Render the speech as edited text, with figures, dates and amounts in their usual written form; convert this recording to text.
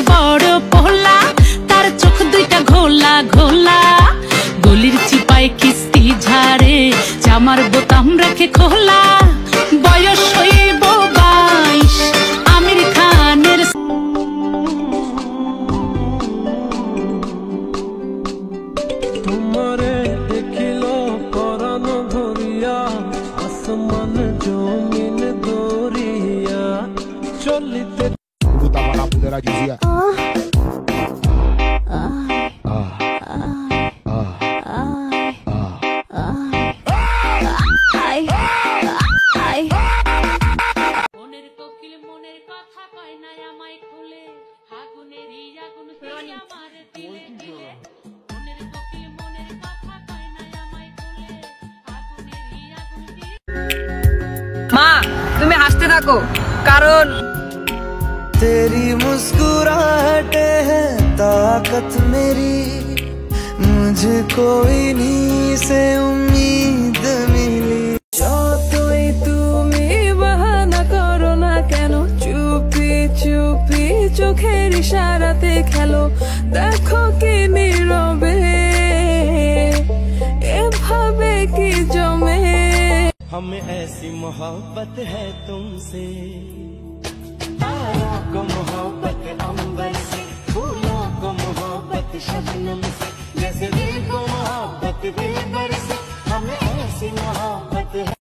বড় পোলা, তার চোখ দুইটা ঘোলা ঘোলা। গলির চিপায় কিস্তি ঝাড়ে, জামার বোতাম রাখে খোলা। বয়স হইব 22, আমির খানের। তোমারে দেখিল পরাণ ধরিয়া, আসমান জমিন দরিয়া চলিতে মনের কোকিল মনের কথা কয় না আমায় খুলে, আগুনের আগুন তুই আমার দিলে দিলে। মনের কোকিল মনের কথা কয় না আমায় খুলে, আগুনের আগুন দিলে। মা তুমি হাসতে থাকো, কারণ तेरी मुस्कुराहट है ताकत मेरी, मुझे कोई नहीं से उम्मीद मिली। যতই তুমি বাহানা করো না কেন, চুপি চুপি চোখের ইশারাতে খেলো। দেখো কি নীরবে এভাবে কি জমে। हमें ऐसी मोहब्बत है तुमसे, तारों को मोहब्बत अंबर से, फूलों को मोहब्बत शबनम से, जैसे दिल को मोहब्बत दिलबर से। हमें ऐसी मोहब्बत है।